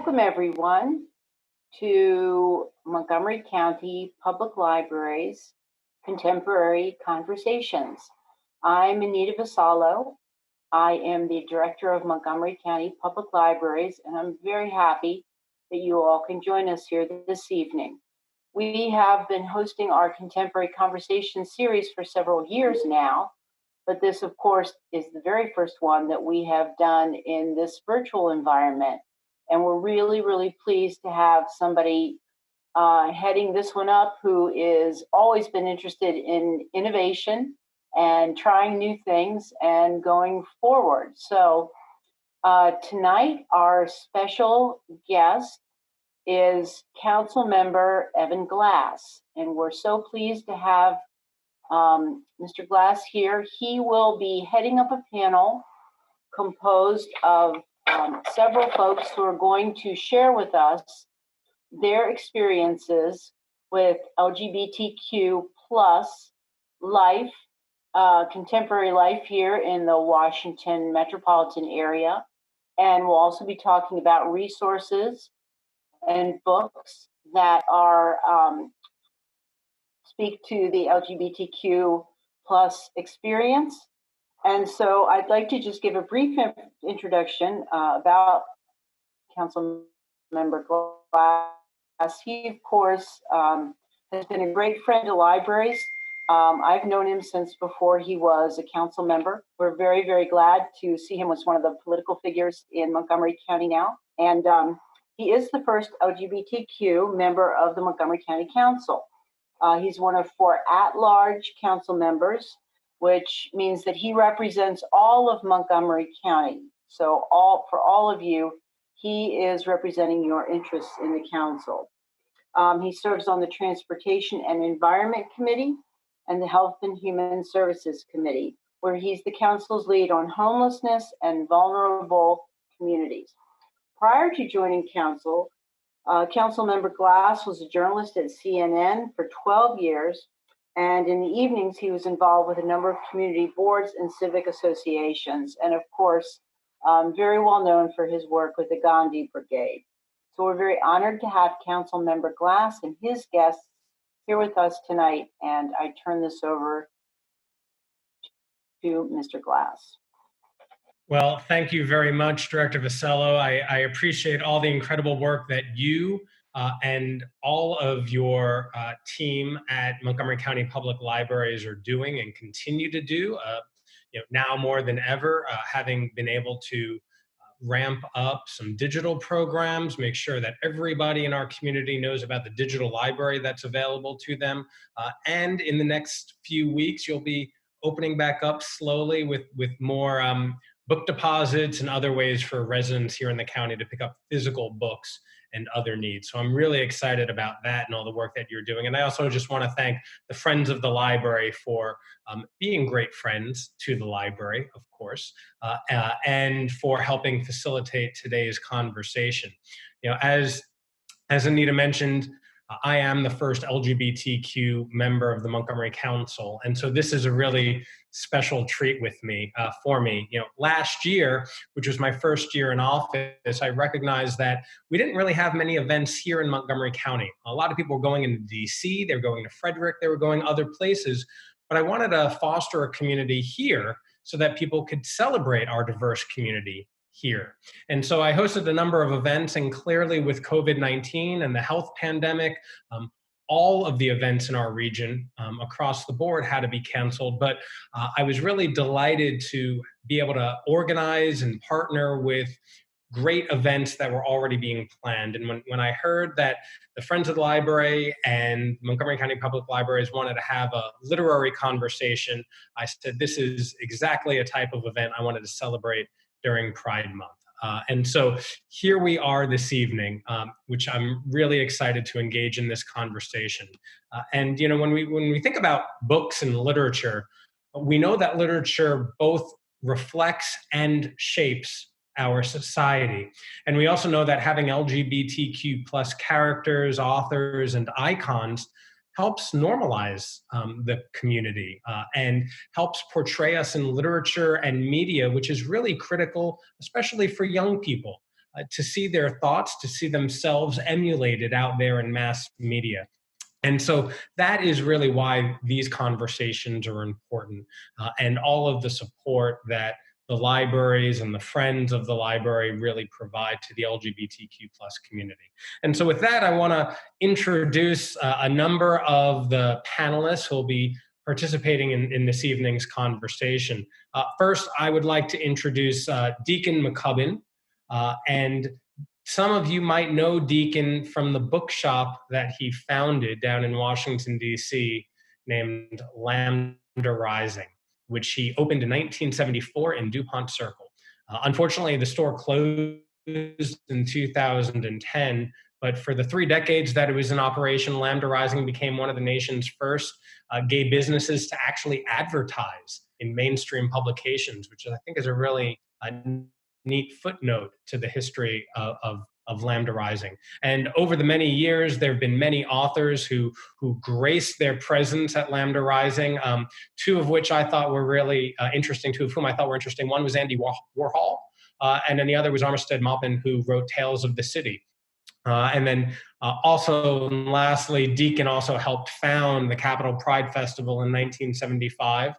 Welcome everyone to Montgomery County Public Library's Contemporary Conversations. I'm Anita Vassallo. I am the director of Montgomery County Public Libraries, and I'm very happy that you all can join us here this evening. We have been hosting our Contemporary Conversation series for several years now, but this, of course, is the very first one that we have done in this virtual environment. And we're really, really pleased to have somebody heading this one up who is always been interested in innovation and trying new things and going forward. So tonight, our special guest is Councilmember Evan Glass. And we're so pleased to have Mr. Glass here. He will be heading up a panel composed of several folks who are going to share with us their experiences with LGBTQ plus life, contemporary life here in the Washington Metropolitan area. And we'll also be talking about resources and books that are speak to the LGBTQ plus experience. And so I'd like to just give a brief introduction about Councilmember Glass. He, of course, has been a great friend to libraries. I've known him since before he was a council member. We're very, very glad to see him as one of the political figures in Montgomery County now. And he is the first LGBTQ member of the Montgomery County Council. He's one of 4 at-large council members, which means that he represents all of Montgomery County. So for all of you, he is representing your interests in the council. He serves on the Transportation and Environment Committee and the Health and Human Services Committee, where he's the council's lead on homelessness and vulnerable communities. Prior to joining council, Councilmember Glass was a journalist at CNN for 12 years. And in the evenings, he was involved with a number of community boards and civic associations. And of course, very well known for his work with the Gandhi Brigade. So we're very honored to have Councilmember Glass and his guests here with us tonight. And I turn this over to Mr. Glass. Well, thank you very much, Director Vassallo. I appreciate all the incredible work that you and all of your team at Montgomery County Public Libraries are doing and continue to do. Now more than ever, having been able to ramp up some digital programs, make sure that everybody in our community knows about the digital library that's available to them. And in the next few weeks, you'll be opening back up slowly with more book deposits and other ways for residents here in the county to pick up physical books and other needs. So I'm really excited about that and all the work that you're doing. And I also just want to thank the Friends of the Library for being great friends to the library, of course, and for helping facilitate today's conversation. As Anita mentioned, I am the first LGBTQ member of the Montgomery Council. And so this is a really special treat for me. Last year, which was my first year in office, I recognized that we didn't really have many events here in Montgomery County. A lot of people were going into DC, they were going to Frederick, they were going other places, but I wanted to foster a community here so that people could celebrate our diverse community here. And so I hosted a number of events, and clearly with COVID-19 and the health pandemic, all of the events in our region across the board had to be canceled. But I was really delighted to be able to organize and partner with great events that were already being planned. And when I heard that the Friends of the Library and Montgomery County Public Libraries wanted to have a literary conversation, I said, this is exactly a type of event I wanted to celebrate during Pride Month. And so here we are this evening, which I'm really excited to engage in this conversation. And when we think about books and literature, we know that literature both reflects and shapes our society. And we also know that having LGBTQ plus characters, authors, and icons helps normalize the community and helps portray us in literature and media, which is really critical, especially for young people. to see their thoughts, to see themselves emulated out there in mass media. And so that is really why these conversations are important, and all of the support that the libraries and the friends of the library really provide to the LGBTQ plus community. And so with that, I want to introduce a number of the panelists who will be participating in this evening's conversation. First, I would like to introduce Deacon Maccubbin, and some of you might know Deacon from the bookshop that he founded down in Washington, D.C., named Lambda Rising, which he opened in 1974 in DuPont Circle. Unfortunately, the store closed in 2010, but for the 3 decades that it was in operation, Lambda Rising became one of the nation's first gay businesses to actually advertise in mainstream publications, which I think is a really neat footnote to the history of Lambda Rising. And over the many years, there have been many authors who graced their presence at Lambda Rising, two of which I thought were really interesting, two of whom I thought were interesting. One was Andy Warhol, and then the other was Armistead Maupin, who wrote Tales of the City. And then also, lastly, Deacon also helped found the Capitol Pride Festival in 1975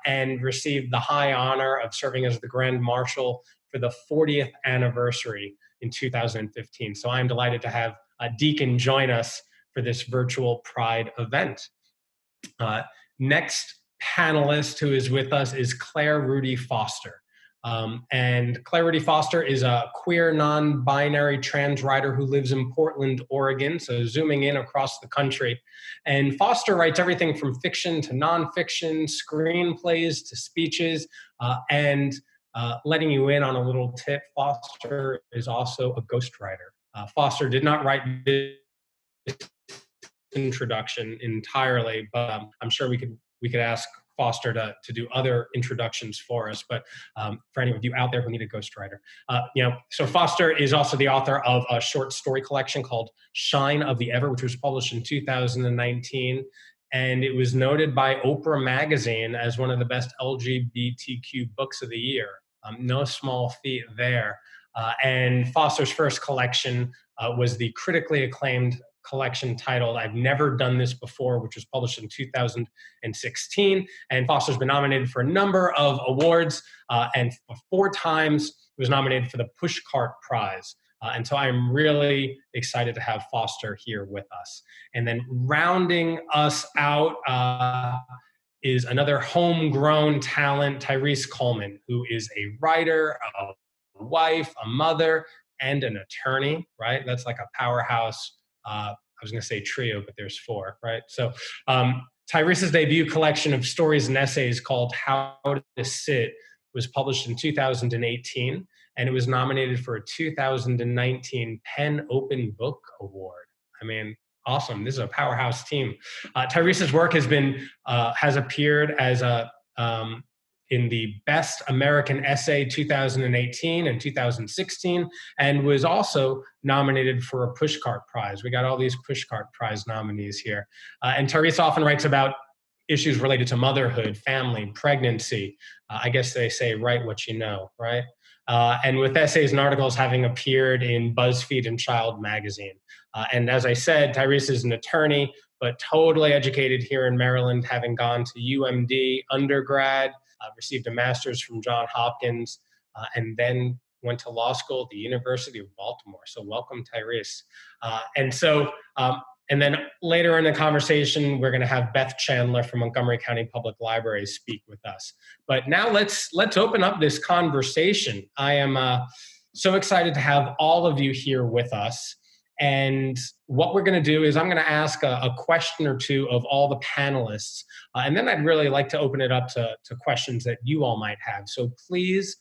and received the high honor of serving as the Grand Marshal for the 40th anniversary in 2015. So I'm delighted to have Deacon join us for this virtual Pride event. Next panelist who is with us is Claire Rudy Foster. And Claire Rudy Foster is a queer, non-binary trans writer who lives in Portland, Oregon, so zooming in across the country. And Foster writes everything from fiction to nonfiction, screenplays to speeches, and letting you in on a little tip, Foster is also a ghostwriter. Foster did not write this introduction entirely, but I'm sure we could ask Foster to do other introductions for us. But for any of you out there who need a ghostwriter, so Foster is also the author of a short story collection called Shine of the Ever, which was published in 2019. And it was noted by Oprah Magazine as one of the best LGBTQ books of the year. No small feat there. And Foster's first collection was the critically acclaimed collection titled I've Never Done This Before, which was published in 2016. And Foster's been nominated for a number of awards, and 4 times was nominated for the Pushcart Prize. And so I'm really excited to have Foster here with us. And then rounding us out is another homegrown talent, Tyrese Coleman, who is a writer, a wife, a mother, and an attorney, right? That's like a powerhouse. I was going to say trio, but there's 4, right? So Tyrese's debut collection of stories and essays called How to Sit was published in 2018, and it was nominated for a 2019 PEN Open Book Award. I mean, awesome. This is a powerhouse team. Tyrese's work has appeared as in the Best American Essay 2018 and 2016, and was also nominated for a Pushcart Prize. We got all these Pushcart Prize nominees here. And Tyrese often writes about issues related to motherhood, family, pregnancy. I guess they say, write what you know, right? And with essays and articles having appeared in BuzzFeed and Child Magazine. And as I said, Tyrese is an attorney, but totally educated here in Maryland, having gone to UMD undergrad, received a master's from Johns Hopkins, and then went to law school at the University of Baltimore. So welcome, Tyrese. And then later in the conversation, we're going to have Beth Chandler from Montgomery County Public Library speak with us. But now let's open up this conversation. I am so excited to have all of you here with us. And what we're going to do is I'm going to ask a question or two of all the panelists. And then I'd really like to open it up to questions that you all might have. So please,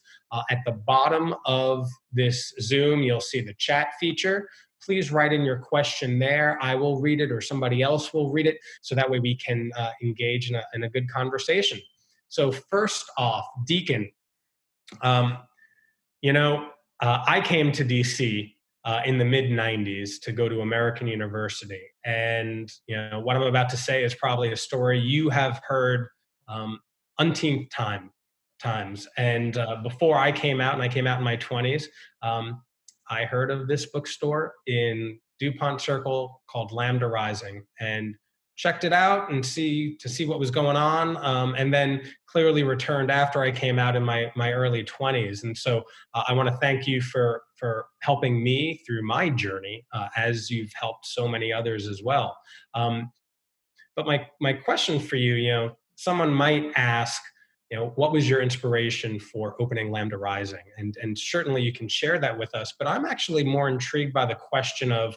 at the bottom of this Zoom, you'll see the chat feature. Please write in your question there. I will read it or somebody else will read it, so that way we can engage in a good conversation. So first off, Deacon, I came to DC in the mid-90s to go to American University. And what I'm about to say is probably a story you have heard umpteen times. And before I came out, and I came out in my 20s, I heard of this bookstore in DuPont Circle called Lambda Rising, and checked it out and see what was going on, and then clearly returned after I came out in my early 20s. And so I want to thank you for helping me through my journey, as you've helped so many others as well. But my question for you, someone might ask, what was your inspiration for opening Lambda Rising? And certainly you can share that with us, but I'm actually more intrigued by the question of,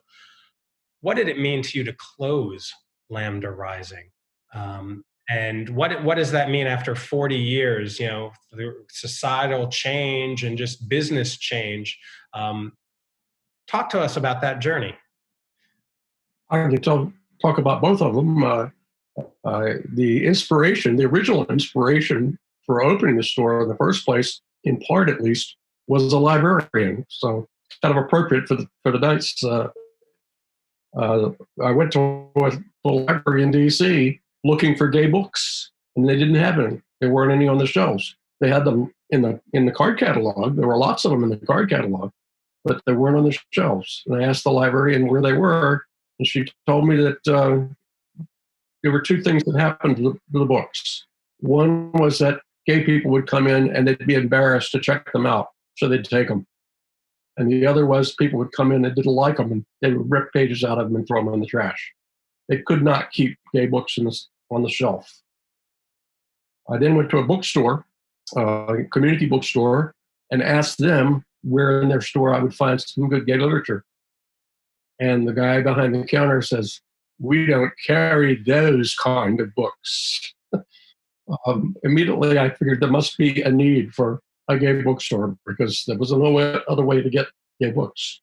what did it mean to you to close Lambda Rising? And what does that mean after 40 years, through societal change and just business change? Talk to us about that journey. I can talk about both of them. The original inspiration for opening the store in the first place, in part at least, was a librarian. So kind of appropriate for the nights. I went to a library in D.C. looking for gay books, and they didn't have any. There weren't any on the shelves. They had them in the card catalog. There were lots of them in the card catalog, but they weren't on the shelves. And I asked the librarian where they were, and she told me that there were two things that happened to the books. One was that gay people would come in and they'd be embarrassed to check them out, so they'd take them. And the other was people would come in and didn't like them, and they would rip pages out of them and throw them in the trash. They could not keep gay books on the shelf. I then went to a bookstore, a community bookstore, and asked them where in their store I would find some good gay literature. And the guy behind the counter says, "We don't carry those kind of books." Immediately, I figured there must be a need for a gay bookstore, because there was no other way to get gay books.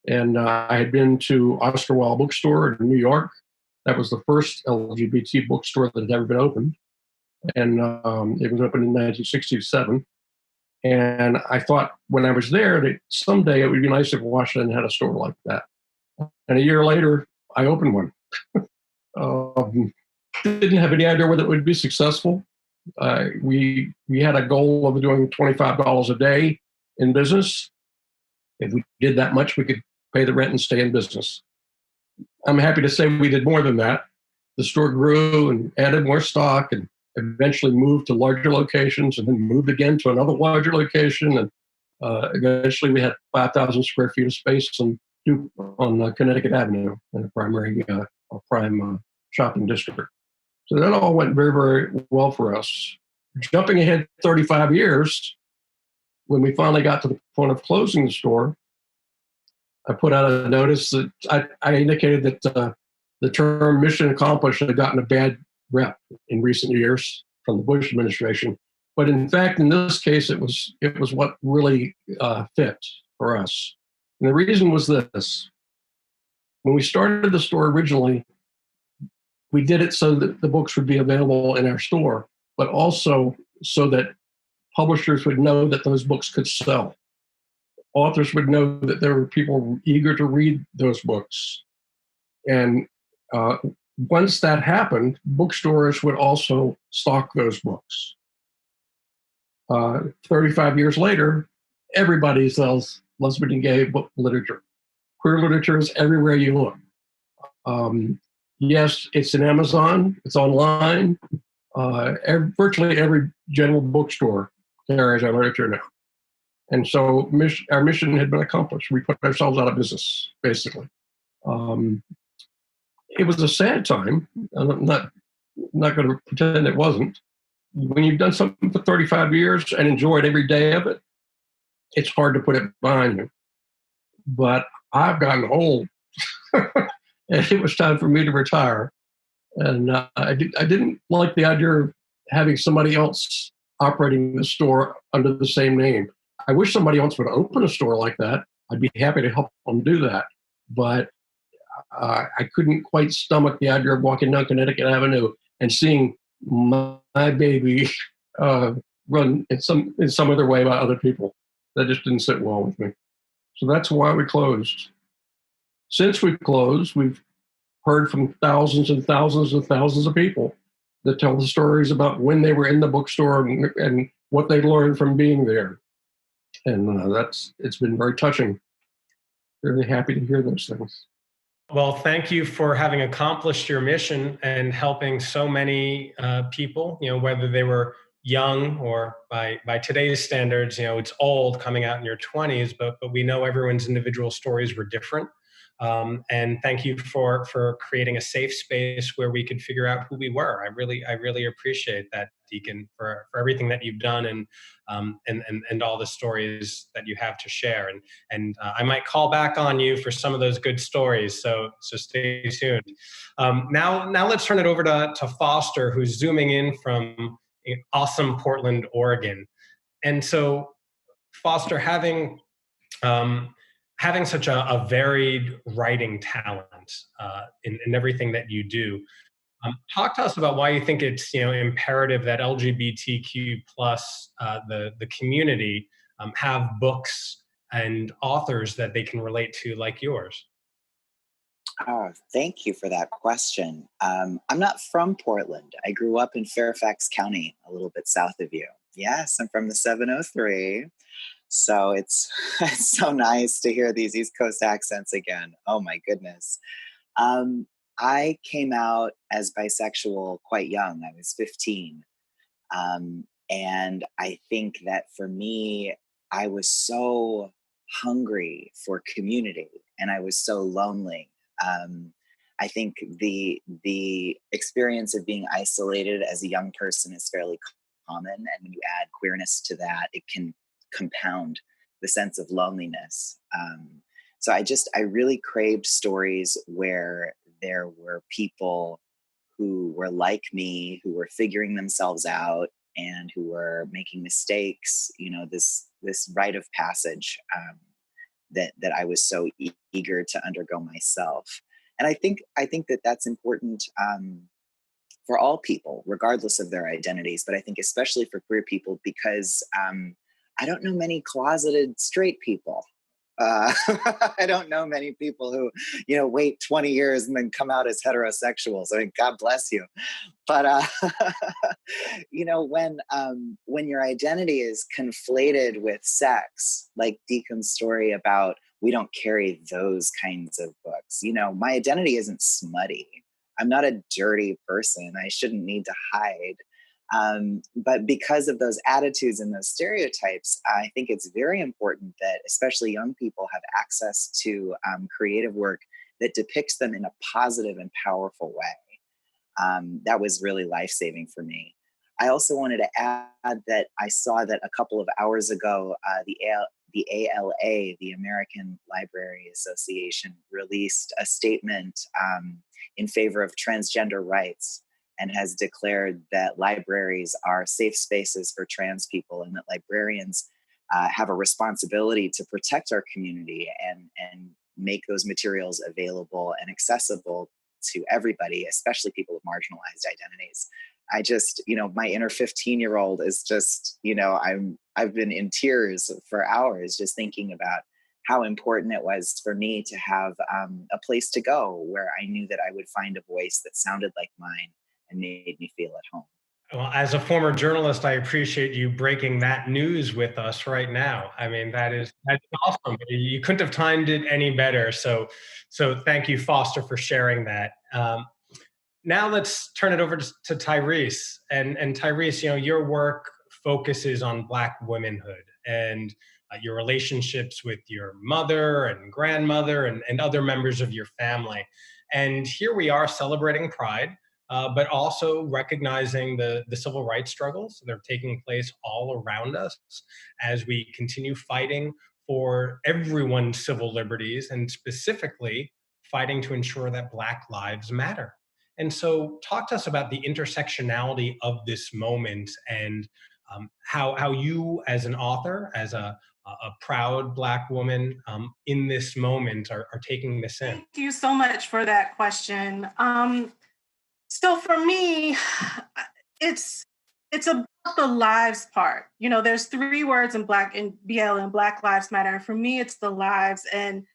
And I had been to Oscar Wilde Bookstore in New York. That was the first LGBT bookstore that had ever been opened. And it was opened in 1967. And I thought when I was there that someday it would be nice if Washington had a store like that. And a year later, I opened one. Didn't have any idea whether it would be successful. We had a goal of doing $25 a day in business. If we did that much, we could pay the rent and stay in business. I'm happy to say we did more than that. The store grew and added more stock, and eventually moved to larger locations, and then moved again to another larger location. And eventually we had 5,000 square feet of space on Connecticut Avenue in a prime shopping district. So that all went very, very well for us. Jumping ahead 35 years, when we finally got to the point of closing the store, I put out a notice that I indicated that the term mission accomplished had gotten a bad rep in recent years from the Bush administration. But in fact, in this case, it was what really fit for us. And the reason was this. When we started the store originally, we did it so that the books would be available in our store, but also so that publishers would know that those books could sell. Authors would know that there were people eager to read those books. And once that happened, bookstores would also stock those books. 35 years later, everybody sells lesbian and gay book literature. Queer literature is everywhere you look. Yes, it's in Amazon, it's online. Virtually every general bookstore carries our literature now. And so our mission had been accomplished. We put ourselves out of business, basically. It was a sad time. I'm not going to pretend it wasn't. When you've done something for 35 years and enjoyed every day of it, it's hard to put it behind you. But I've gotten old. And it was time for me to retire. And I didn't like the idea of having somebody else operating the store under the same name. I wish somebody else would open a store like that. I'd be happy to help them do that. But I couldn't quite stomach the idea of walking down Connecticut Avenue and seeing my baby run in some other way by other people. That just didn't sit well with me. So that's why we closed. Since we closed, we've heard from thousands and thousands and thousands of people that tell the stories about when they were in the bookstore and what they learned from being there. And it's been very touching. really happy to hear those things. Well, thank you for having accomplished your mission and helping so many people, whether they were young or by today's standards, it's old coming out in your 20s, but we know everyone's individual stories were different. And thank you for creating a safe space where we could figure out who we were. I really appreciate that, Deacon, for everything that you've done and all the stories that you have to share. And I might call back on you for some of those good stories. So stay tuned. Now let's turn it over to Foster, who's zooming in from awesome Portland, Oregon. And so, Foster, having such a varied writing talent in everything that you do, talk to us about why you think it's imperative that LGBTQ plus the community have books and authors that they can relate to like yours. Oh, thank you for that question. I'm not from Portland. I grew up in Fairfax County, a little bit south of you. Yes, I'm from the 703. So it's so nice to hear these East Coast accents again. Oh my goodness. I came out as bisexual quite young. I was 15. And I think that for me, I was so hungry for community and I was so lonely. I think the experience of being isolated as a young person is fairly common. And when you add queerness to that, it can compound the sense of loneliness. So I really craved stories where there were people who were like me, who were figuring themselves out and who were making mistakes, this rite of passage that I was so eager to undergo myself. And I think that that's important for all people, regardless of their identities, but I think especially for queer people, because I don't know many closeted straight people. I don't know many people who, wait 20 years and then come out as heterosexuals. I mean, God bless you. But, when your identity is conflated with sex, like Deacon's story about, we don't carry those kinds of books. My identity isn't smutty. I'm not a dirty person. I shouldn't need to hide. But because of those attitudes and those stereotypes, I think it's very important that especially young people have access to creative work that depicts them in a positive and powerful way. That was really life-saving for me. I also wanted to add that I saw that a couple of hours ago, the ALA, the American Library Association, released a statement in favor of transgender rights, and has declared that libraries are safe spaces for trans people and that librarians have a responsibility to protect our community and make those materials available and accessible to everybody, especially people with marginalized identities. I just, my inner 15-year-old is just, I've been in tears for hours just thinking about how important it was for me to have a place to go where I knew that I would find a voice that sounded like mine and made me feel at home. Well, as a former journalist, I appreciate you breaking that news with us right now. I mean, that's awesome. You couldn't have timed it any better. So thank you, Foster, for sharing that. Now let's turn it over to Tyrese. And Tyrese, your work focuses on Black womanhood and your relationships with your mother and grandmother and other members of your family. And here we are celebrating Pride, but also recognizing the civil rights struggles that are taking place all around us as we continue fighting for everyone's civil liberties and specifically fighting to ensure that Black lives matter. And so talk to us about the intersectionality of this moment and how you as an author, as a proud Black woman in this moment are taking this in. Thank you so much for that question. So for me, it's about the lives part. There's 3 words in BL and Black Lives Matter. And for me, it's the lives. And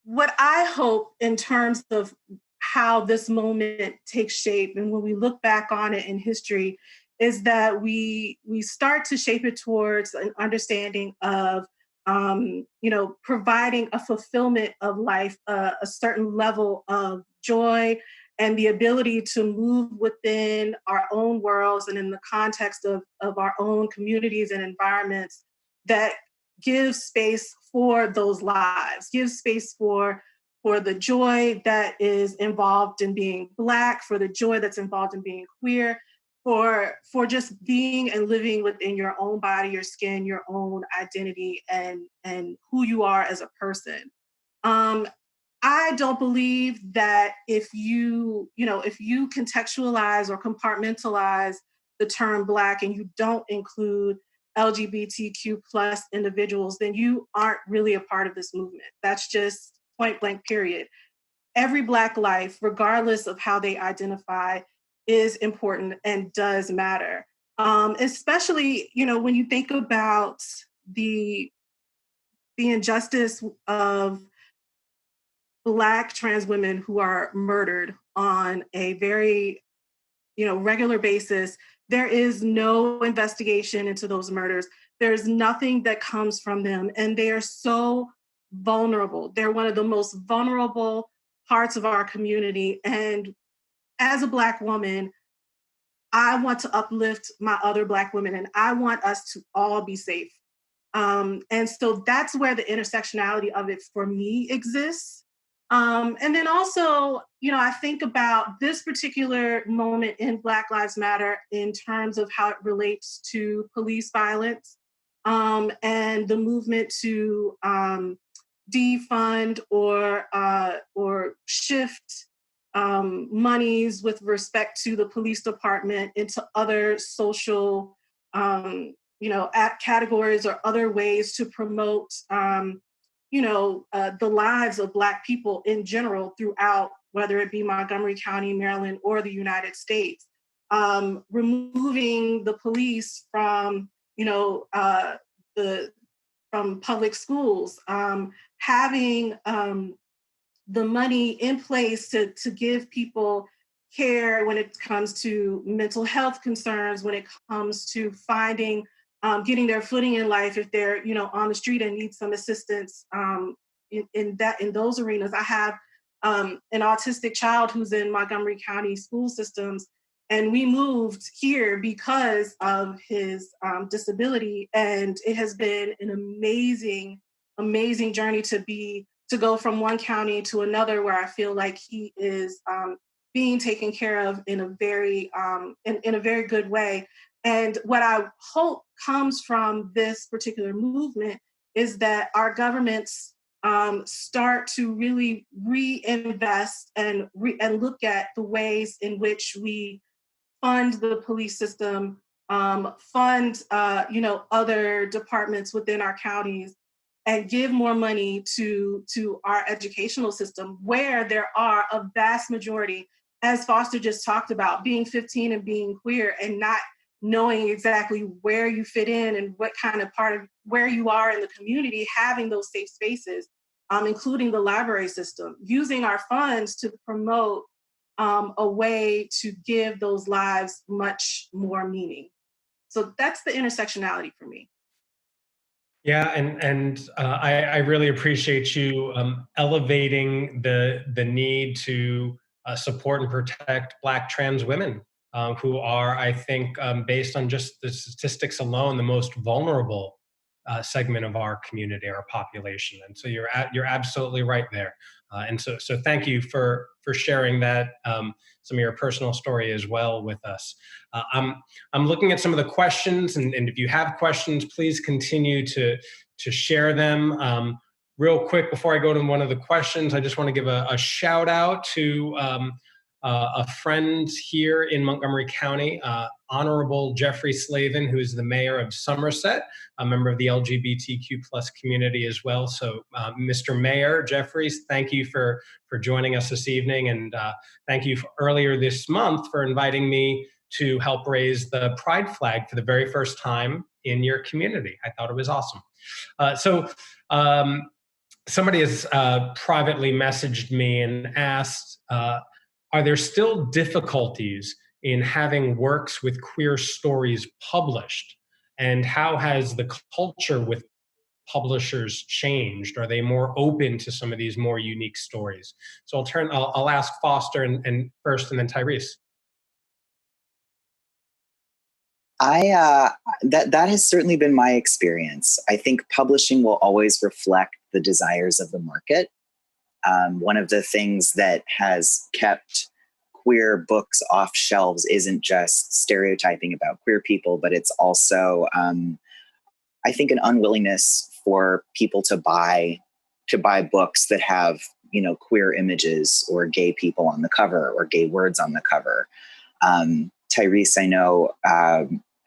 what I hope in terms of how this moment takes shape and when we look back on it in history is that we start to shape it towards an understanding of providing a fulfillment of life, a certain level of joy, and the ability to move within our own worlds and in the context of our own communities and environments that give space for those lives, give space for the joy that is involved in being Black, for the joy that's involved in being queer, for just being and living within your own body, your skin, your own identity, and who you are as a person. I don't believe that if you contextualize or compartmentalize the term Black and you don't include LGBTQ plus individuals, then you aren't really a part of this movement. That's just point blank, period. Every Black life, regardless of how they identify, is important and does matter. Especially, when you think about the injustice of Black trans women who are murdered on a very, regular basis. There is no investigation into those murders. There's nothing that comes from them. And they are so vulnerable. They're one of the most vulnerable parts of our community. And as a Black woman, I want to uplift my other Black women, and I want us to all be safe. And so that's where the intersectionality of it for me exists. And then also, I think about this particular moment in Black Lives Matter in terms of how it relates to police violence, and the movement to defund or shift monies with respect to the police department into other social, categories or other ways to promote the lives of Black people in general throughout, whether it be Montgomery County, Maryland, or the United States. Removing the police from, from public schools, having the money in place to give people care when it comes to mental health concerns, when it comes to finding getting their footing in life if they're on the street and need some assistance in those arenas. I have an autistic child who's in Montgomery County school systems, and we moved here because of his disability, and it has been an amazing journey to go from one county to another where I feel like he is being taken care of in a very in a very good way. And what I hope comes from this particular movement is that our governments start to really reinvest and look at the ways in which we fund the police system, fund other departments within our counties, and give more money to our educational system, where there are a vast majority, as Foster just talked about, being 15 and being queer and not knowing exactly where you fit in and what kind of part of where you are in the community, having those safe spaces, including the library system, using our funds to promote a way to give those lives much more meaning. So that's the intersectionality for me. Yeah, and I really appreciate you elevating the need to support and protect Black trans women, who are, I think, based on just the statistics alone, the most vulnerable segment of our community, our population. And so you're absolutely right there. And so thank you for sharing that, some of your personal story as well with us. I'm looking at some of the questions, and if you have questions, please continue to share them. Real quick, before I go to one of the questions, I just want to give a shout out to a friend here in Montgomery County, Honorable Jeffrey Slavin, who is the mayor of Somerset, a member of the LGBTQ plus community as well. So Mr. Mayor Jeffries, thank you for joining us this evening. And thank you earlier this month for inviting me to help raise the pride flag for the very first time in your community. I thought it was awesome. Somebody has privately messaged me and asked, are there still difficulties in having works with queer stories published? And how has the culture with publishers changed? Are they more open to some of these more unique stories? So I'll ask Foster and first, and then Tyrese. That has certainly been my experience. I think publishing will always reflect the desires of the market. One of the things that has kept queer books off shelves isn't just stereotyping about queer people, but it's also, I think, an unwillingness for people to buy books that have, queer images or gay people on the cover or gay words on the cover. Tyrese, I know,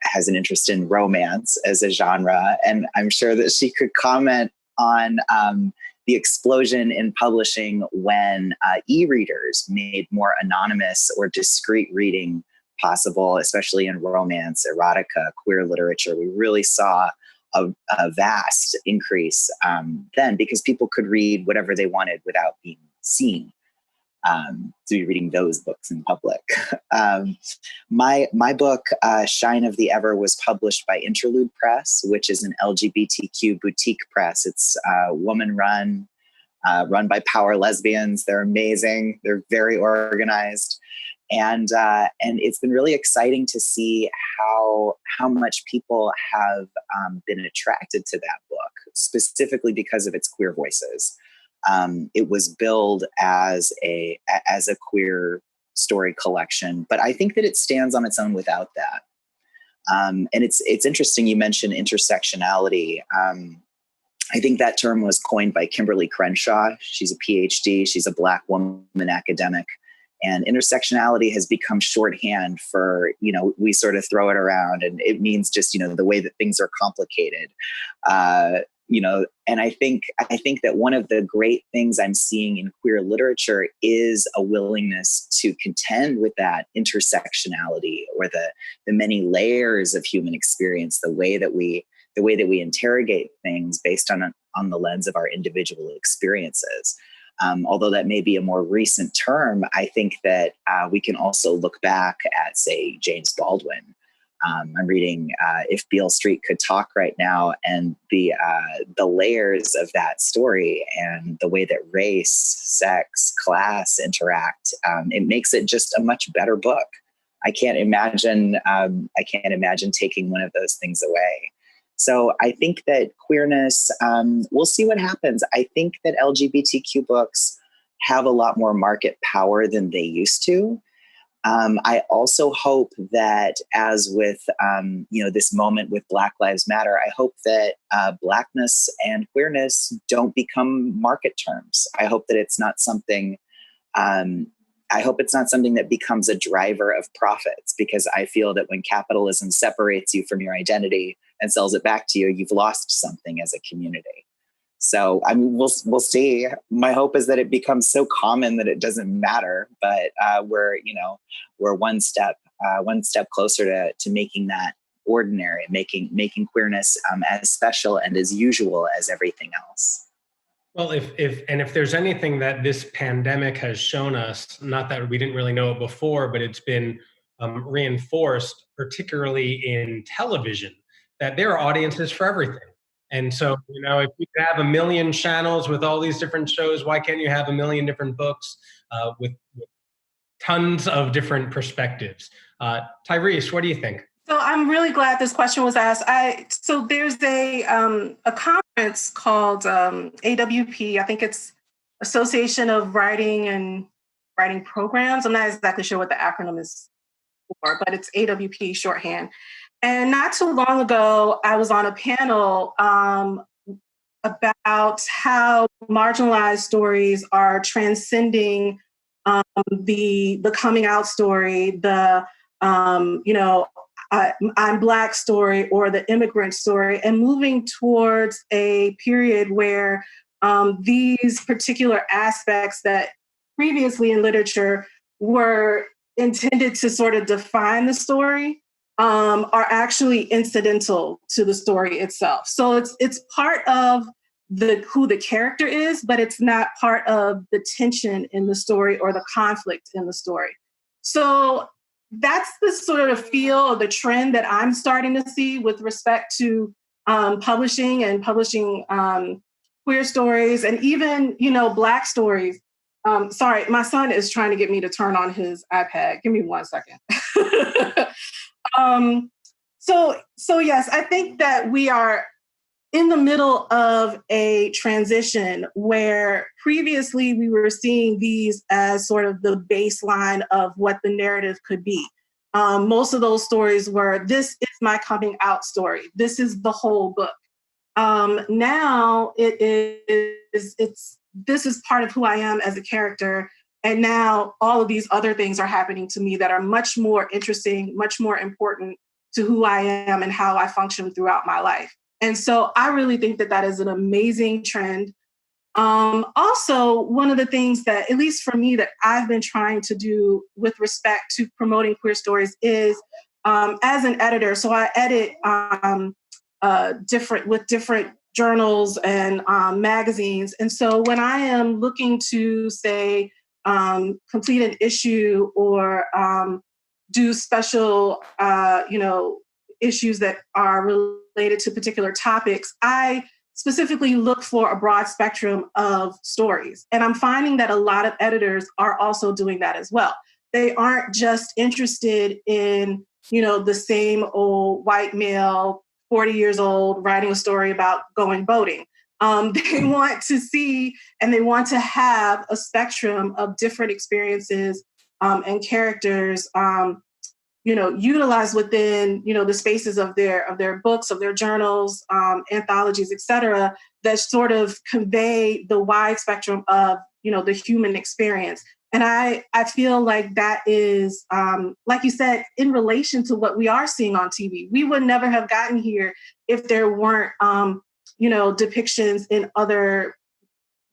has an interest in romance as a genre, and I'm sure that she could comment on the explosion in publishing when e-readers made more anonymous or discreet reading possible, especially in romance, erotica, queer literature. We really saw a vast increase then, because people could read whatever they wanted without being seen. To be reading those books in public. My book, Shine of the Ever, was published by Interlude Press, which is an LGBTQ boutique press. It's woman-run, run by power lesbians. They're amazing. They're very organized. And it's been really exciting to see how much people have been attracted to that book, specifically because of its queer voices. It was billed as a queer story collection, but I think that it stands on its own without that. And it's interesting you mentioned intersectionality. I think that term was coined by Kimberly Crenshaw. She's a PhD. She's a Black woman academic. And intersectionality has become shorthand for, we sort of throw it around, and it means just, the way that things are complicated. And I think that one of the great things I'm seeing in queer literature is a willingness to contend with that intersectionality, or the many layers of human experience, the way that we interrogate things based on the lens of our individual experiences. Although that may be a more recent term, I think that we can also look back at, say, James Baldwin. I'm reading If Beale Street Could Talk right now, and the layers of that story and the way that race, sex, class interact, it makes it just a much better book. I can't imagine taking one of those things away. So I think that queerness, we'll see what happens. I think that LGBTQ books have a lot more market power than they used to. I also hope that, as with, this moment with Black Lives Matter, I hope that Blackness and queerness don't become market terms. I hope that it's not something, that becomes a driver of profits, because I feel that when capitalism separates you from your identity and sells it back to you, you've lost something as a community. So we'll see. My hope is that it becomes so common that it doesn't matter. But we're one step closer to making that ordinary, making queerness as special and as usual as everything else. Well, if there's anything that this pandemic has shown us, not that we didn't really know it before, but it's been reinforced, particularly in television, that there are audiences for everything. And so, if you have 1 million channels with all these different shows, why can't you have 1 million different books with tons of different perspectives? Tyrese, what do you think? So I'm really glad this question was asked. So there's a conference called AWP. I think it's Association of Writing Programs. I'm not exactly sure what the acronym is for, but it's AWP shorthand. And not too long ago, I was on a panel about how marginalized stories are transcending the coming out story, the I'm Black story, or the immigrant story, and moving towards a period where these particular aspects that previously in literature were intended to sort of define the story are actually incidental to the story itself. So it's part of who the character is, but it's not part of the tension in the story or the conflict in the story. So that's the sort of feel or the trend that I'm starting to see with respect to publishing and publishing queer stories and even, Black stories. Sorry, my son is trying to get me to turn on his iPad. Give me 1 second. So yes, I think that we are in the middle of a transition where previously we were seeing these as sort of the baseline of what the narrative could be. Most of those stories were, this is my coming out story. This is the whole book. Now this is part of who I am as a character. And now all of these other things are happening to me that are much more interesting, much more important to who I am and how I function throughout my life. And so I really think that that is an amazing trend. Also, one of the things that, at least for me, that I've been trying to do with respect to promoting queer stories is, as an editor, so I edit different journals and magazines. And so when I am looking to, say, complete an issue or do special, issues that are related to particular topics, I specifically look for a broad spectrum of stories. And I'm finding that a lot of editors are also doing that as well. They aren't just interested in, the same old white male, 40 years old, writing a story about going boating. They want to see and they want to have a spectrum of different experiences and characters, utilized within, the spaces of their books, of their journals, anthologies, et cetera, that sort of convey the wide spectrum of, the human experience. And I feel like that is, like you said, in relation to what we are seeing on TV. We would never have gotten here if there weren't, depictions in other,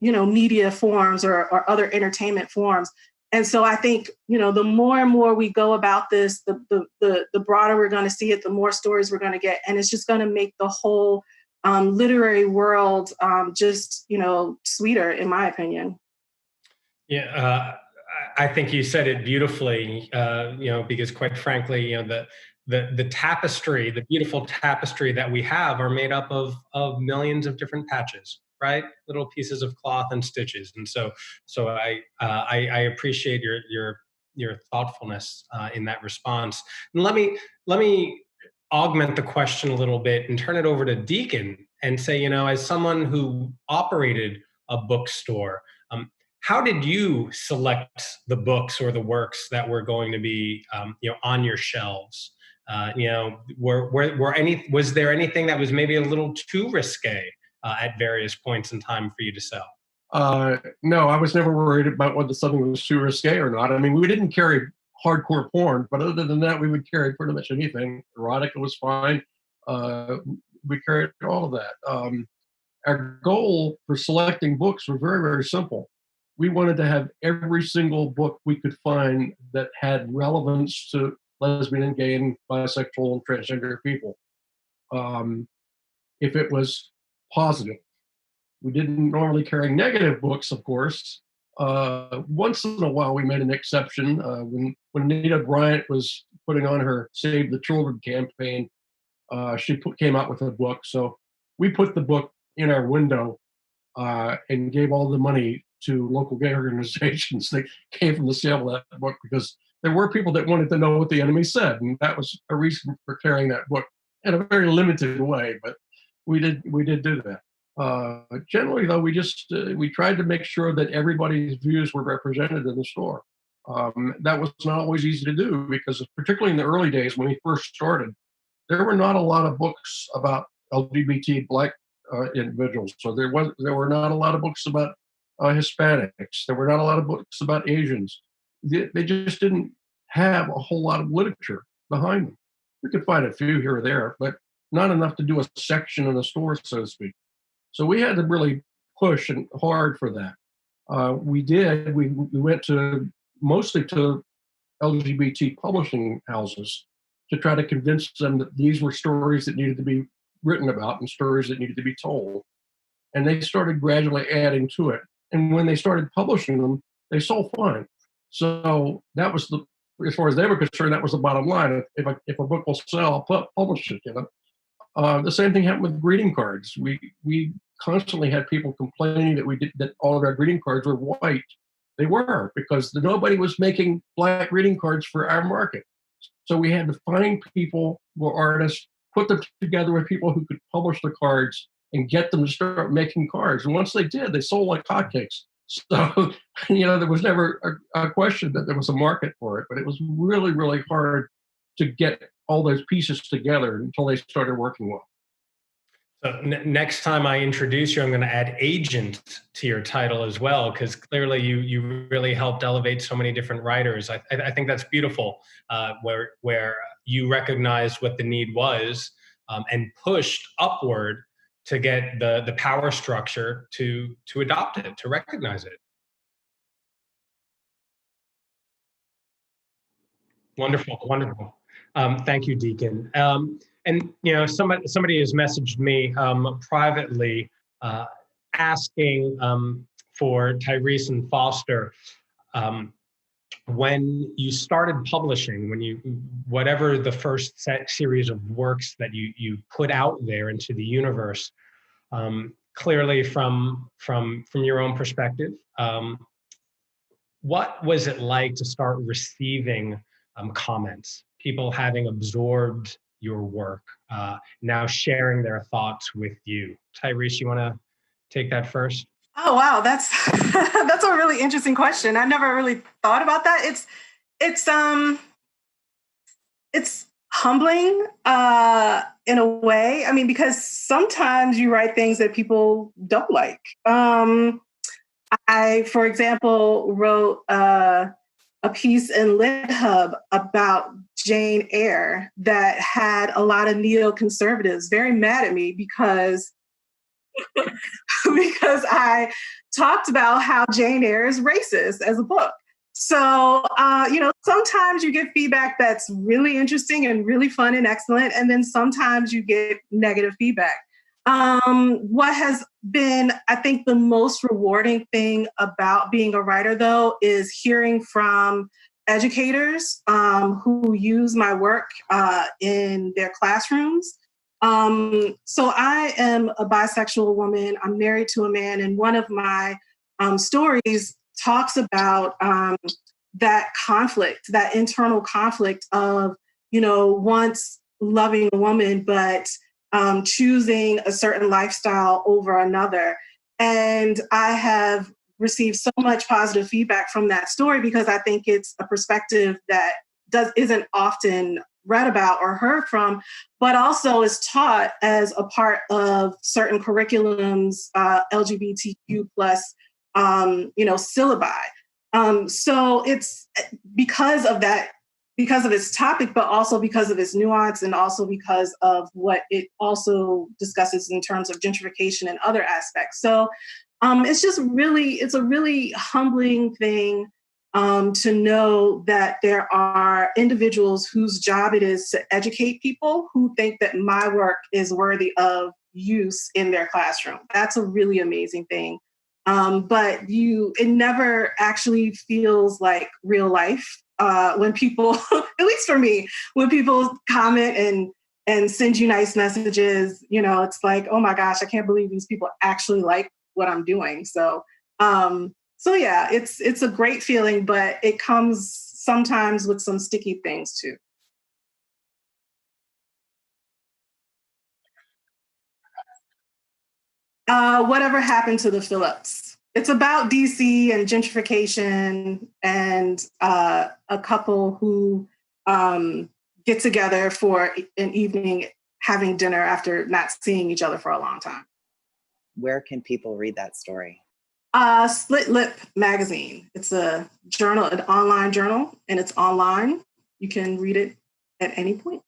media forms or other entertainment forms. And so I think, the more and more we go about this, the broader we're going to see it, the more stories we're going to get. And it's just going to make the whole literary world just, sweeter, in my opinion. Yeah, I think you said it beautifully, because quite frankly, the tapestry, the beautiful tapestry that we have are made up of millions of different patches, right? Little pieces of cloth and stitches. And so I appreciate your thoughtfulness in that response. And let me augment the question a little bit and turn it over to Deacon and say, as someone who operated a bookstore, how did you select the books or the works that were going to be, on your shelves? Was there anything that was maybe a little too risque at various points in time for you to sell? No, I was never worried about whether something was too risque or not. I mean, we didn't carry hardcore porn, but other than that, we would carry pretty much anything. Erotica was fine. We carried all of that. Our goal for selecting books was very, very simple. We wanted to have every single book we could find that had relevance to lesbian and gay and bisexual and transgender people. If it was positive. We didn't normally carry negative books, of course. Once in a while, we made an exception. When Anita Bryant was putting on her Save the Children campaign, she came out with a book. So we put the book in our window and gave all the money to local gay organizations that came from the sale of that book, because there were people that wanted to know what the enemy said. And that was a reason for carrying that book in a very limited way, but we did do that. Generally, though, we tried to make sure that everybody's views were represented in the store. That was not always easy to do, because particularly in the early days when we first started, there were not a lot of books about LGBT Black individuals. So there were not a lot of books about Hispanics. There were not a lot of books about Asians. They just didn't have a whole lot of literature behind them. We could find a few here or there, but not enough to do a section in the store, so to speak. So we had to really push and hard for that. We did. We went mostly to LGBT publishing houses to try to convince them that these were stories that needed to be written about and stories that needed to be told. And they started gradually adding to it. And when they started publishing them, they sold fine. So that was as far as they were concerned, that was the bottom line. If a book will sell, I'll publish it. The same thing happened with greeting cards. We constantly had people complaining that all of our greeting cards were white. They were, because nobody was making Black greeting cards for our market. So we had to find people who were artists, put them together with people who could publish the cards and get them to start making cards. And once they did, they sold like hotcakes. So, there was never a question that there was a market for it, but it was really, really hard to get all those pieces together until they started working well. So next time I introduce you, I'm going to add agent to your title as well, because clearly you really helped elevate so many different writers. I think that's beautiful, where you recognized what the need was and pushed upward to get the power structure to adopt it, to recognize it. Wonderful, wonderful. Thank you, Deacon. And somebody has messaged me privately asking for Tyrese and Foster, when you started publishing, whatever the first series of works that you put out there into the universe, clearly from your own perspective, what was it like to start receiving comments, people having absorbed your work, now sharing their thoughts with you? Tyrese, you want to take that first? Oh, wow. That's that's a really interesting question. I never really thought about that. It's humbling in a way. I mean, because sometimes you write things that people don't like. I, for example, wrote a piece in Lit Hub about Jane Eyre that had a lot of neoconservatives very mad at me because I talked about how Jane Eyre is racist as a book. So, sometimes you get feedback that's really interesting and really fun and excellent, and then sometimes you get negative feedback. What has been, I think, the most rewarding thing about being a writer, though, is hearing from educators who use my work in their classrooms. So I am a bisexual woman. I'm married to a man, and one of my stories talks about that conflict, that internal conflict of, once loving a woman, but choosing a certain lifestyle over another. And I have received so much positive feedback from that story because I think it's a perspective that isn't often read about or heard from, but also is taught as a part of certain curriculums, LGBTQ plus, syllabi. So it's because of that, because of its topic, but also because of its nuance and also because of what it also discusses in terms of gentrification and other aspects. So it's a really humbling thing to know that there are individuals whose job it is to educate people who think that my work is worthy of use in their classroom. That's a really amazing thing. But it never actually feels like real life when people, at least for me, when people comment and send you nice messages, it's like, oh my gosh, I can't believe these people actually like what I'm doing. So yeah, it's a great feeling, but it comes sometimes with some sticky things too. Whatever happened to the Phillips? It's about DC and gentrification and a couple who get together for an evening having dinner after not seeing each other for a long time. Where can people read that story? Split Lip Magazine. It's a journal, an online journal, and it's online. You can read it at any point.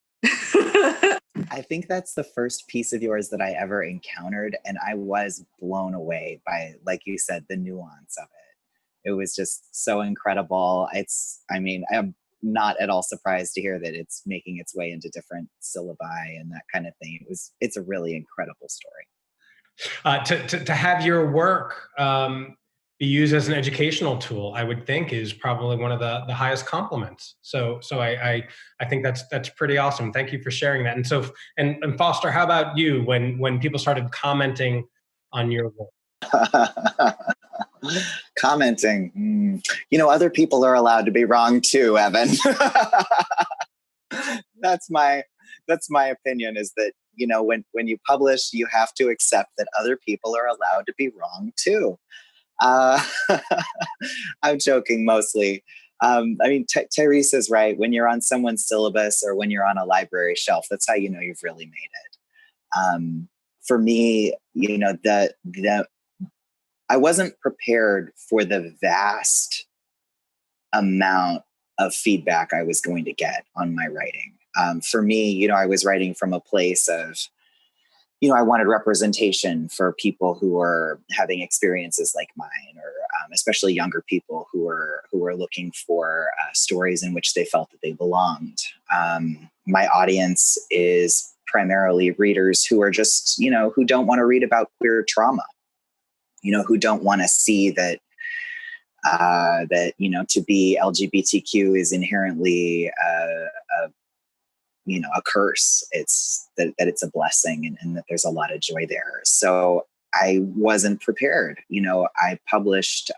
I think that's the first piece of yours that I ever encountered, and I was blown away by, like you said, the nuance of it. It was just so incredible. I'm not at all surprised to hear that it's making its way into different syllabi and that kind of thing. It's a really incredible story. To have your work be used as an educational tool, I would think is probably one of the highest compliments. So I think that's pretty awesome. Thank you for sharing that. And so, and Foster, how about you when people started commenting on your work? Commenting. Other people are allowed to be wrong too, Evan. That's my opinion, is that, when you publish, you have to accept that other people are allowed to be wrong too. I'm joking mostly. Tyrese is right. When you're on someone's syllabus or when you're on a library shelf, that's how you know you've really made it. For me, I wasn't prepared for the vast amount of feedback I was going to get on my writing. For me, I was writing from a place of, I wanted representation for people who are having experiences like mine, or especially younger people who are looking for stories in which they felt that they belonged. My audience is primarily readers who are just, who don't want to read about queer trauma, who don't want to see that to be LGBTQ is inherently a curse. It's that it's a blessing, and that there's a lot of joy there. So I wasn't prepared. I published,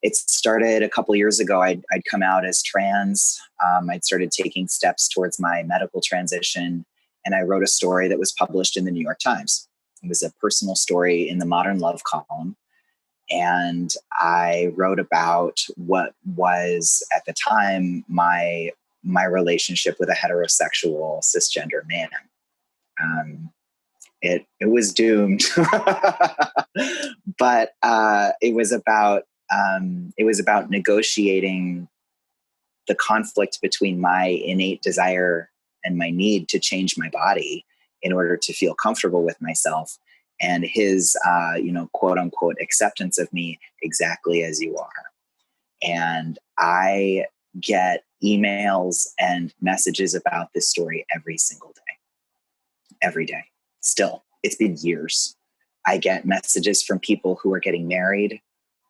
it started a couple years ago. I'd come out as trans. I'd started taking steps towards my medical transition, and I wrote a story that was published in the New York Times. It was a personal story in the Modern Love column. And I wrote about what was at the time my relationship with a heterosexual cisgender man. It was doomed, but it was about negotiating the conflict between my innate desire and my need to change my body in order to feel comfortable with myself, and his, quote unquote, acceptance of me exactly as you are. And I get emails and messages about this story every single day, every day. Still, it's been years. I get messages from people who are getting married,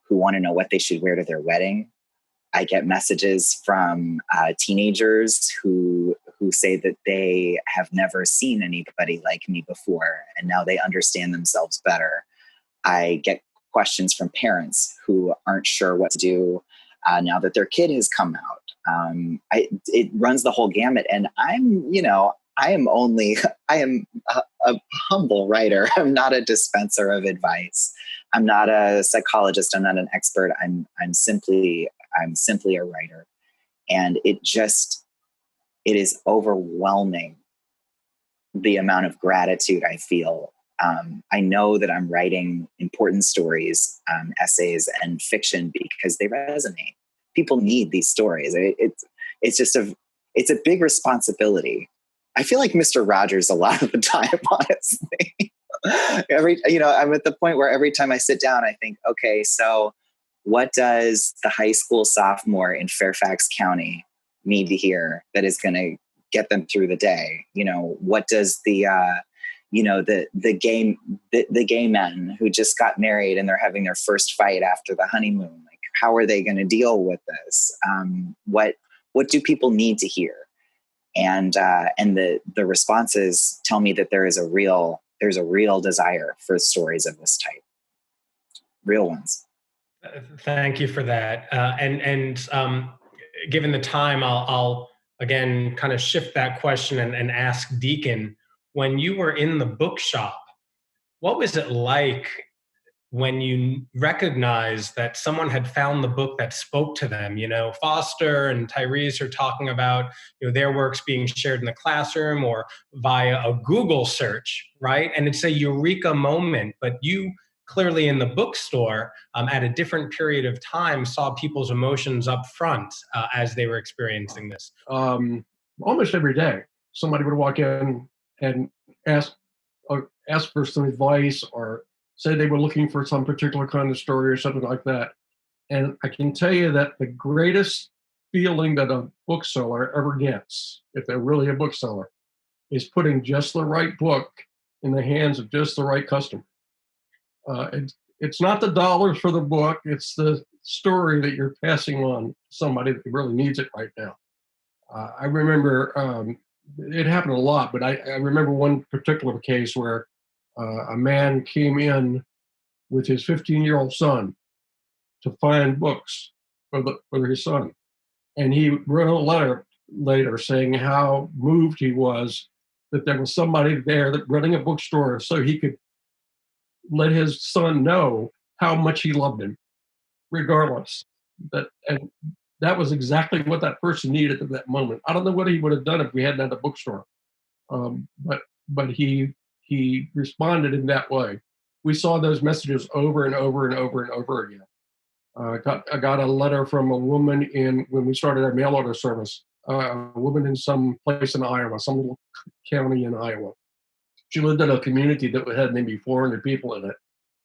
who want to know what they should wear to their wedding. I get messages from teenagers who say that they have never seen anybody like me before, and now they understand themselves better. I get questions from parents who aren't sure what to do now that their kid has come out. It runs the whole gamut, and I am a humble writer. I'm not a dispenser of advice. I'm not a psychologist. I'm not an expert. I'm simply a writer. And it is overwhelming, the amount of gratitude I feel. I know that I'm writing important stories, essays and fiction, because they resonate. People need these stories. It's a big responsibility. I feel like Mr. Rogers a lot of the time, honestly. I'm at the point where every time I sit down, I think, okay, so what does the high school sophomore in Fairfax County need to hear that is going to get them through the day? What does the gay men who just got married and they're having their first fight after the honeymoon, like, how are they going to deal with this? What do people need to hear? And the responses tell me that there's a real desire for stories of this type, real ones. Thank you for that. And given the time, I'll again kind of shift that question and ask Deacon, when you were in the bookshop, what was it like when you recognized that someone had found the book that spoke to them? Foster and Tyrese are talking about, their works being shared in the classroom or via a Google search, right? And it's a eureka moment, but you clearly in the bookstore at a different period of time saw people's emotions up front as they were experiencing this. Almost every day, somebody would walk in and ask for some advice, or say they were looking for some particular kind of story or something like that. And I can tell you that the greatest feeling that a bookseller ever gets, if they're really a bookseller, is putting just the right book in the hands of just the right customer. it's not the dollars for the book, it's the story that you're passing on to somebody that really needs it right now. I remember it happened a lot, but I remember one particular case where a man came in with his 15-year-old son to find books for his son. And he wrote a letter later saying how moved he was that there was somebody there that running a bookstore so he could let his son know how much he loved him, regardless. And that was exactly what that person needed at that moment. I don't know what he would have done if we hadn't had a bookstore, but he responded in that way. We saw those messages over and over and over and over again. I got a letter from a woman when we started our mail order service, a woman in some place in Iowa, some little county in Iowa. She lived in a community that had maybe 400 people in it.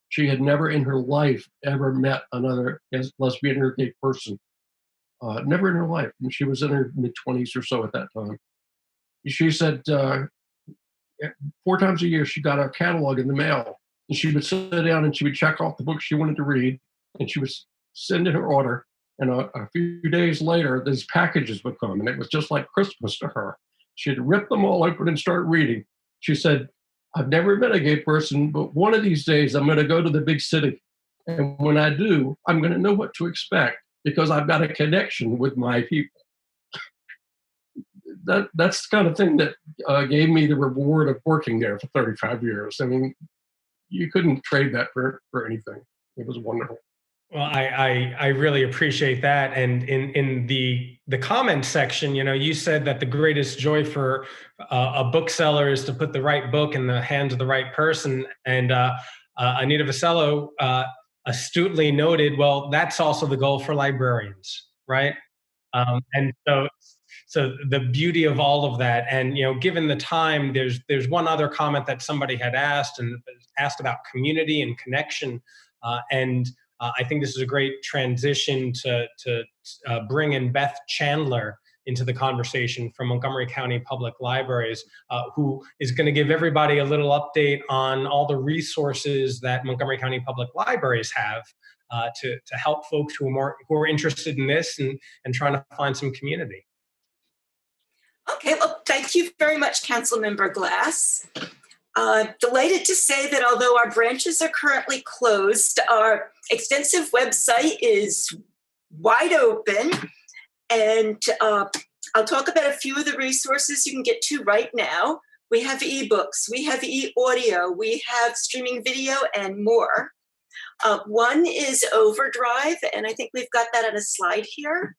She had never in her life ever met another lesbian or gay person. Never in her life. And she was in her mid-20s or so at that time. She said 4 times a year she got a catalog in the mail. And she would sit down and she would check off the books she wanted to read. And she would send in her order. And a few days later, these packages would come. And it was just like Christmas to her. She'd rip them all open and start reading. She said, I've never met a gay person, but one of these days I'm going to go to the big city. And when I do, I'm going to know what to expect because I've got a connection with my people. That's the kind of thing that gave me the reward of working there for 35 years. I mean, you couldn't trade that for anything. It was wonderful. Well, I really appreciate that. And in the comment section, you said that the greatest joy for a bookseller is to put the right book in the hands of the right person. And Anita Vassallo astutely noted, well, that's also the goal for librarians, right? And so the beauty of all of that, and given the time, there's one other comment that somebody had asked about community and connection, and I think this is a great transition to bring in Beth Chandler into the conversation from Montgomery County Public Libraries, who is going to give everybody a little update on all the resources that Montgomery County Public Libraries have to help folks who are interested in this and trying to find some community. Okay, well, thank you very much, Councilmember Glass. Delighted to say that although our branches are currently closed, our extensive website is wide open. And I'll talk about a few of the resources you can get to right now. We have ebooks, we have e-audio, we have streaming video, and more. One is Overdrive, and I think we've got that on a slide here.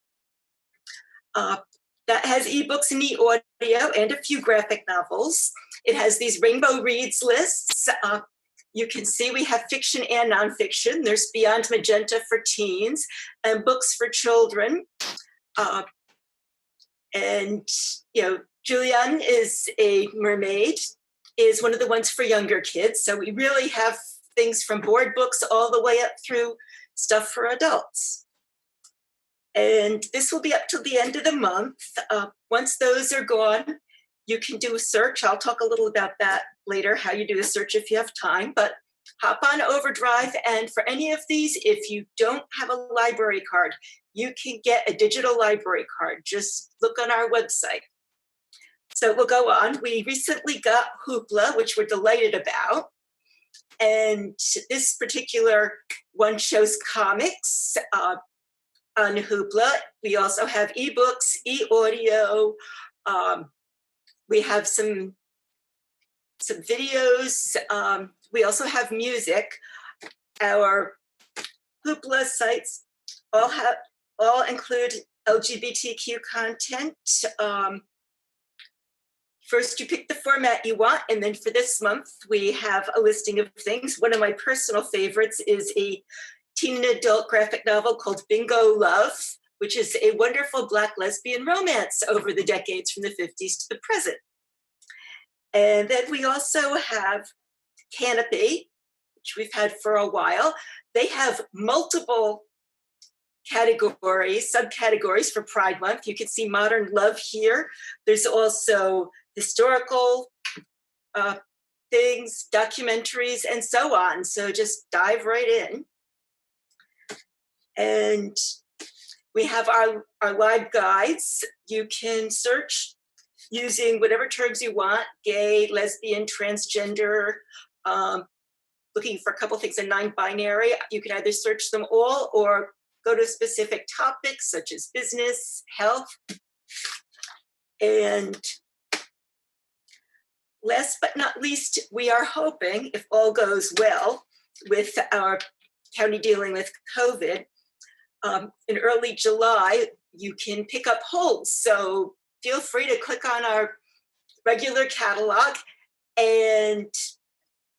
That has ebooks and e-audio and a few graphic novels. It has these Rainbow Reads lists. You can see we have fiction and nonfiction. There's Beyond Magenta for teens and books for children. And Julianne is a mermaid, is one of the ones for younger kids. So we really have things from board books all the way up through stuff for adults. And this will be up till the end of the month. Once those are gone, you can do a search. I'll talk a little about that later, how you do a search if you have time. But hop on Overdrive. And for any of these, if you don't have a library card, you can get a digital library card. Just look on our website. So we'll go on. We recently got Hoopla, which we're delighted about. And this particular one shows comics on Hoopla. We also have ebooks, e-audio. We have some videos. We also have music. Our Hoopla sites all include LGBTQ content. First, you pick the format you want, and then for this month, we have a listing of things. One of my personal favorites is a teen and adult graphic novel called Bingo Love, which is a wonderful Black lesbian romance over the decades from the 50s to the present. And then we also have Canopy, which we've had for a while. They have multiple categories, subcategories for Pride Month. You can see modern love here. There's also historical things, documentaries, and so on. So just dive right in. And we have our live guides. You can search using whatever terms you want: gay, lesbian, transgender, looking for a couple things in non-binary. You can either search them all or go to specific topics such as business, health. And last but not least, we are hoping, if all goes well with our county dealing with COVID, in early July, you can pick up holds. So feel free to click on our regular catalog and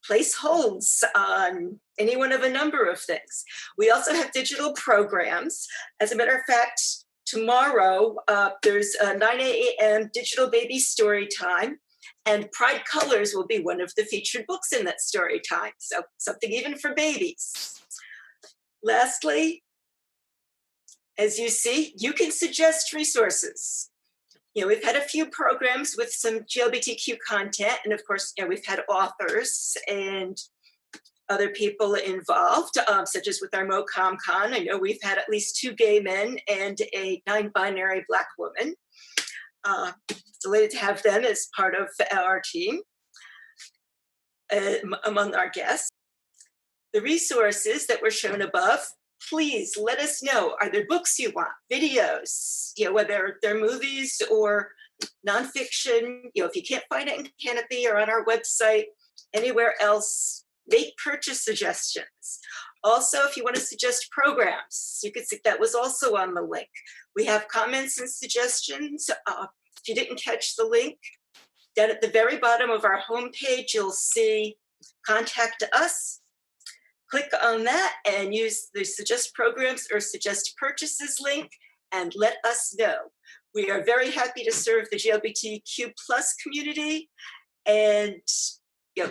place holds on any one of a number of things. We also have digital programs. As a matter of fact, tomorrow there's a 9 a.m. digital baby story time, and Pride Colors will be one of the featured books in that story time. So something even for babies. Lastly, as you see, you can suggest resources. We've had a few programs with some LGBTQ content, and of course, we've had authors and other people involved, such as with our MoComCon. I know we've had at least 2 gay men and a non-binary Black woman. Delighted to have them as part of our team among our guests. The resources that were shown above, please let us know. Are there books you want, videos, whether they're movies or nonfiction? If you can't find it in Canopy or on our website, anywhere else, make purchase suggestions. Also, if you want to suggest programs, you could see that was also on the link. We have comments and suggestions. If you didn't catch the link, down at the very bottom of our homepage, you'll see Contact Us. Click on that and use the Suggest Programs or Suggest Purchases link and let us know. We are very happy to serve the LGBTQ plus community, and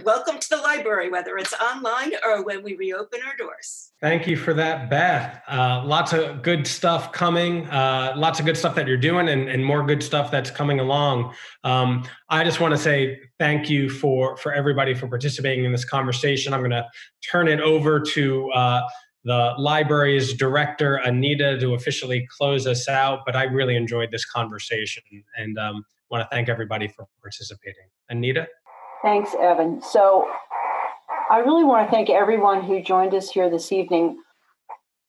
welcome to the library, whether it's online or when we reopen our doors. Thank you for that, Beth. Lots of good stuff coming, lots of good stuff that you're doing, and more good stuff that's coming along. I just want to say thank you for everybody for participating in this conversation. I'm going to turn it over to the library's director, Anita, to officially close us out, but I really enjoyed this conversation and want to thank everybody for participating. Anita? Thanks, Evan. So I really want to thank everyone who joined us here this evening.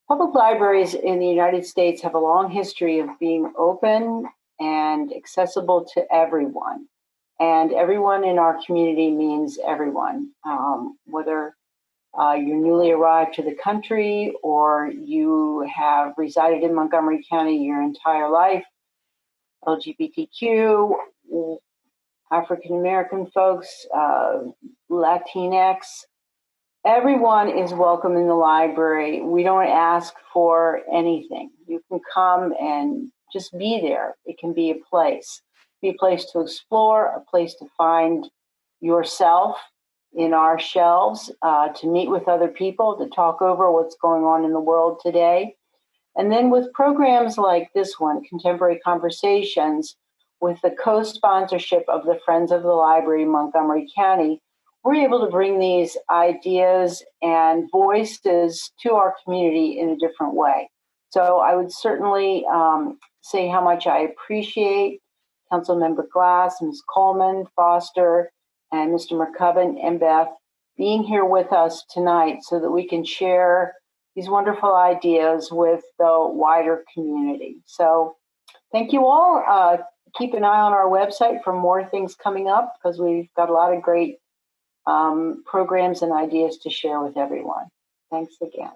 Public libraries in the United States have a long history of being open and accessible to everyone. And everyone in our community means everyone, whether you're newly arrived to the country or you have resided in Montgomery County your entire life, LGBTQ, African-American folks, Latinx, everyone is welcome in the library. We don't ask for anything. You can come and just be there. It can be a place to explore, a place to find yourself in our shelves, to meet with other people, to talk over what's going on in the world today. And then with programs like this one, Contemporary Conversations, with the co-sponsorship of the Friends of the Library, Montgomery County, we're able to bring these ideas and voices to our community in a different way. So I would certainly say how much I appreciate Councilmember Glass, Ms. Coleman, Foster, and Mr. Maccubbin and Beth being here with us tonight so that we can share these wonderful ideas with the wider community. So thank you all. Keep an eye on our website for more things coming up because we've got a lot of great programs and ideas to share with everyone. Thanks again.